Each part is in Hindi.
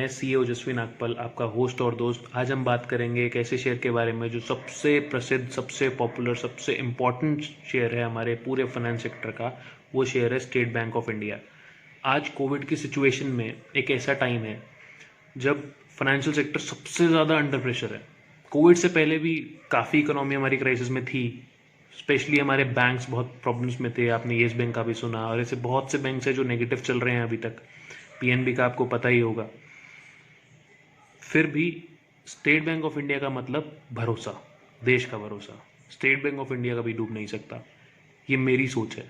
मैं सीए ओजस्वी नागपाल, आपका होस्ट और दोस्त। आज हम बात करेंगे एक ऐसे शेयर के बारे में जो सबसे प्रसिद्ध, सबसे पॉपुलर, सबसे इम्पॉर्टेंट शेयर है हमारे पूरे फाइनेंस सेक्टर का। वो शेयर है स्टेट बैंक ऑफ इंडिया। आज कोविड की सिचुएशन में एक ऐसा टाइम है जब फाइनेंशियल सेक्टर सबसे ज़्यादा अंडर प्रेशर है। कोविड से पहले भी काफ़ी इकोनॉमी हमारी क्राइसिस में थी, स्पेशली हमारे बैंक्स बहुत प्रॉब्लम्स में थे। आपने येस बैंक का भी सुना, और ऐसे बहुत से बैंक्स हैं जो नेगेटिव चल रहे हैं अभी तक। पीएनबी का आपको पता ही होगा। फिर भी स्टेट बैंक ऑफ इंडिया का मतलब भरोसा, देश का भरोसा। स्टेट बैंक ऑफ इंडिया कभी डूब नहीं सकता, ये मेरी सोच है।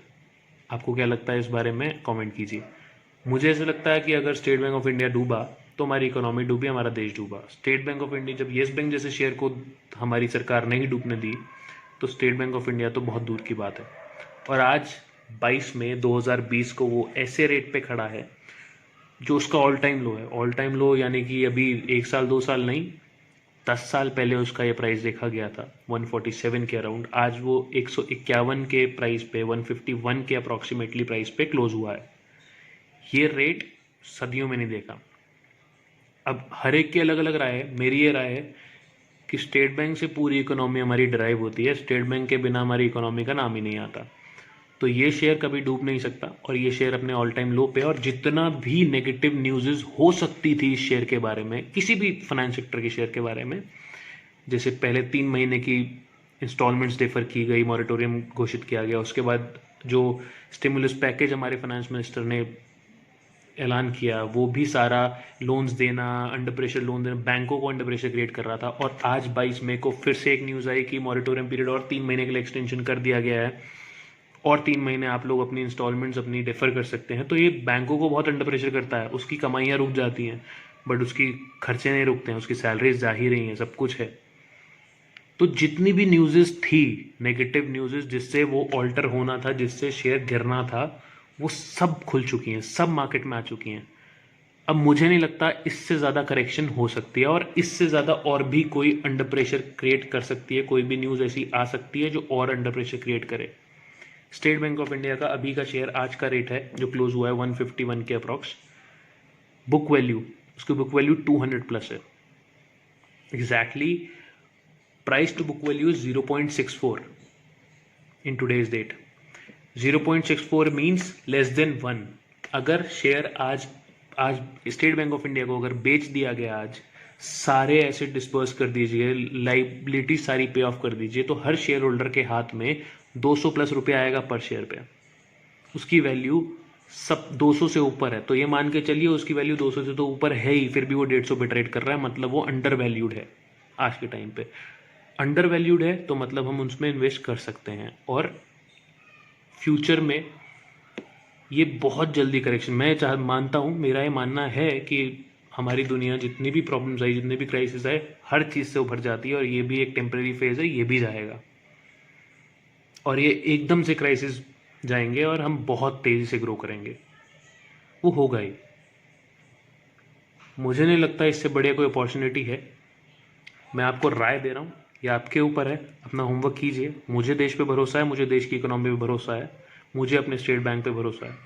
आपको क्या लगता है इस बारे में, कमेंट कीजिए। मुझे ऐसा लगता है कि अगर स्टेट बैंक ऑफ इंडिया डूबा तो हमारी इकोनॉमी डूबी, हमारा देश डूबा। स्टेट बैंक ऑफ इंडिया, जब येस बैंक जैसे शेयर को हमारी सरकार नहीं डूबने दी, तो स्टेट बैंक ऑफ इंडिया तो बहुत दूर की बात है। और आज 22 मई 2020 को वो ऐसे रेट पे खड़ा है जो उसका ऑल टाइम लो है। ऑल टाइम लो यानी कि अभी 1 साल 2 साल नहीं, 10 साल पहले उसका ये प्राइस देखा गया था 147 के अराउंड। आज वो 151 के प्राइस पे, 151 के अप्रॉक्सीमेटली प्राइस पे क्लोज हुआ है। ये रेट सदियों में नहीं देखा। अब हर एक की अलग अलग राय है। मेरी ये राय है कि स्टेट बैंक से पूरी इकोनॉमी हमारी ड्राइव होती है। स्टेट बैंक के बिना हमारी इकोनॉमी का नाम ही नहीं आता। तो ये शेयर कभी डूब नहीं सकता, और ये शेयर अपने ऑल टाइम लो पे। और जितना भी नेगेटिव न्यूज़ हो सकती थी इस शेयर के बारे में, किसी भी फाइनेंस सेक्टर के शेयर के बारे में, जैसे पहले 3 महीने की इंस्टॉलमेंट्स डिफर की गई, मॉरेटोरियम घोषित किया गया, उसके बाद जो स्टिमुलस पैकेज हमारे फाइनेंस मिनिस्टर ने ऐलान किया, वो भी सारा लोन्स देना, अंडर प्रेशर लोन देना, बैंकों को अंडर प्रेशर क्रिएट कर रहा था। और आज 22 मई को फिर से एक न्यूज़ आई कि मॉरेटोरियम पीरियड और 3 महीने के लिए एक्सटेंशन कर दिया गया है, और 3 महीने आप लोग अपनी इंस्टॉलमेंट्स अपनी डिफर कर सकते हैं। तो ये बैंकों को बहुत अंडर प्रेशर करता है। उसकी कमाइयाँ रुक जाती हैं, बट उसकी खर्चे नहीं रुकते हैं, उसकी सैलरीज जा ही रही हैं, सब कुछ है। तो जितनी भी न्यूज़ेस थी, नेगेटिव न्यूज़ेस जिससे वो ऑल्टर होना था, जिससे शेयर गिरना था, वो सब खुल चुकी हैं, सब मार्केट में आ चुकी हैं। अब मुझे नहीं लगता इससे ज़्यादा करेक्शन हो सकती है, और इससे ज़्यादा और भी कोई अंडर प्रेशर क्रिएट कर सकती है। कोई भी न्यूज़ ऐसी आ सकती है जो और अंडर प्रेशर क्रिएट करे। स्टेट बैंक ऑफ इंडिया का अभी का शेयर, आज का रेट है जो क्लोज हुआ है 151 के अप्रॉक्स। बुक वैल्यू, उसकी बुक वैल्यू 200 प्लस है। Exactly price to book value 0.64 in today's date. 0.64 means less than 1। अगर शेयर आज स्टेट बैंक ऑफ इंडिया को अगर बेच दिया गया, आज सारे एसेट डिस्पर्स कर दीजिए, लाइबिलिटी सारी पे ऑफ कर दीजिए, तो हर शेयर होल्डर के हाथ में 200 प्लस रुपये आएगा पर शेयर पे। उसकी वैल्यू सब 200 से ऊपर है, तो ये मान के चलिए उसकी वैल्यू 200 से तो ऊपर है ही, फिर भी वो 150 पे ट्रेड कर रहा है, मतलब वो अंडर वैल्यूड है। आज के टाइम पे अंडर वैल्यूड है, तो मतलब हम उसमें इन्वेस्ट कर सकते हैं। और फ्यूचर में ये बहुत जल्दी करेक्शन, मैं मानता हूँ, मेरा ये मानना है कि हमारी दुनिया जितनी भी प्रॉब्लम्स आई, जितने भी क्राइसिस आए, हर चीज़ से उभर जाती है, और ये भी एक टेम्परेरी फेज है, ये भी जाएगा। और ये एकदम से क्राइसिस जाएंगे और हम बहुत तेज़ी से ग्रो करेंगे, वो होगा ही। मुझे नहीं लगता इससे बढ़िया कोई अपॉर्चुनिटी है। मैं आपको राय दे रहा हूँ, ये आपके ऊपर है, अपना होमवर्क कीजिए। मुझे देश पे भरोसा है, मुझे देश की इकोनॉमी पे भरोसा है, मुझे अपने स्टेट बैंक पे भरोसा है,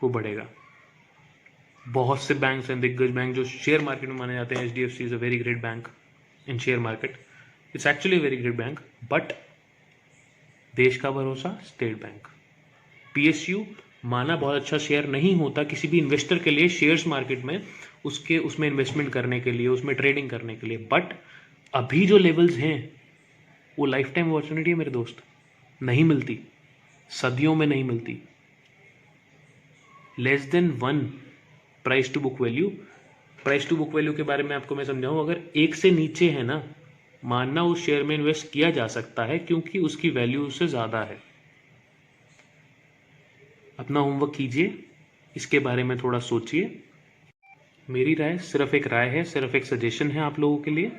वो बढ़ेगा। बहुत से बैंक्स हैं, दिग्गज बैंक जो शेयर मार्केट में माने जाते हैं। HDFC is a very great bank in share market, it's actually very great bank, but देश का भरोसा स्टेट बैंक। PSU माना बहुत अच्छा शेयर नहीं होता किसी भी इन्वेस्टर के लिए शेयर्स मार्केट में, उसमें इन्वेस्टमेंट करने के लिए, उसमें ट्रेडिंग करने के लिए, बट अभी जो लेवल्स हैं वो लाइफ टाइम अपॉर्चुनिटी है मेरे दोस्त, नहीं मिलती, सदियों में नहीं मिलती। Less than 1 price to book value. Price to book value के बारे में आपको मैं समझाऊं, अगर 1 से नीचे है ना, मानना उस शेयर में इन्वेस्ट किया जा सकता है, क्योंकि उसकी वैल्यू उससे ज़्यादा है। अपना होमवर्क कीजिए, इसके बारे में थोड़ा सोचिए। मेरी राय सिर्फ एक राय है, सिर्फ एक सजेशन है आप लोगों के लिए।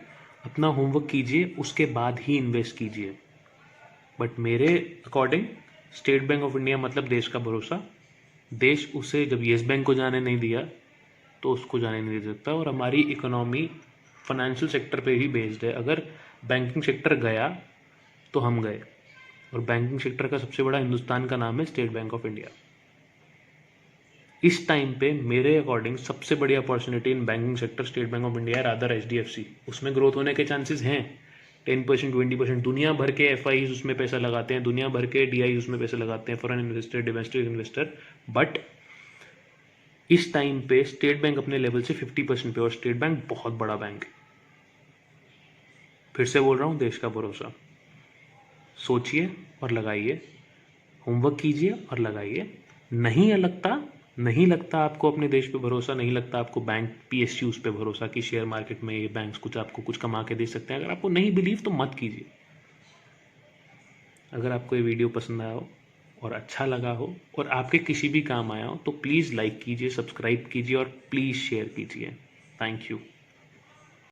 अपना होमवर्क कीजिए, उसके बाद ही इन्वेस्ट कीजिए। बट मेरे according state bank of India मतलब देश का भरोसा। देश उसे जब येस बैंक को जाने नहीं दिया, तो उसको जाने नहीं दे सकता। और हमारी इकोनॉमी फाइनेंशियल सेक्टर पे ही बेस्ड है। अगर बैंकिंग सेक्टर गया तो हम गए, और बैंकिंग सेक्टर का सबसे बड़ा हिंदुस्तान का नाम है स्टेट बैंक ऑफ इंडिया। इस टाइम पे मेरे अकॉर्डिंग सबसे बड़ी opportunity in banking sector state bank of India, rather HDFC, उसमें ग्रोथ होने के चांसेस हैं 10% 20%। दुनिया भर के FIs उसमें पैसा लगाते हैं, दुनिया भर के DI उसमें पैसा लगाते हैं, foreign investor, domestic investor. But इस टाइम पे स्टेट बैंक अपने लेवल से 50% पे, और स्टेट बैंक बहुत बड़ा बैंक है। फिर से बोल रहा हूँ, देश का भरोसा। सोचिए और लगाइए, होमवर्क कीजिए और लगाइए। नहीं लगता आपको अपने देश पे भरोसा, नहीं लगता आपको बैंक PSUs पे भरोसा कि शेयर मार्केट में ये बैंक्स कुछ आपको कुछ कमा के दे सकते हैं, अगर आपको नहीं बिलीव तो मत कीजिए। अगर आपको ये वीडियो पसंद आया हो और अच्छा लगा हो और आपके किसी भी काम आया हो तो प्लीज़ लाइक कीजिए, सब्सक्राइब कीजिए और प्लीज़ शेयर कीजिए। Thank you.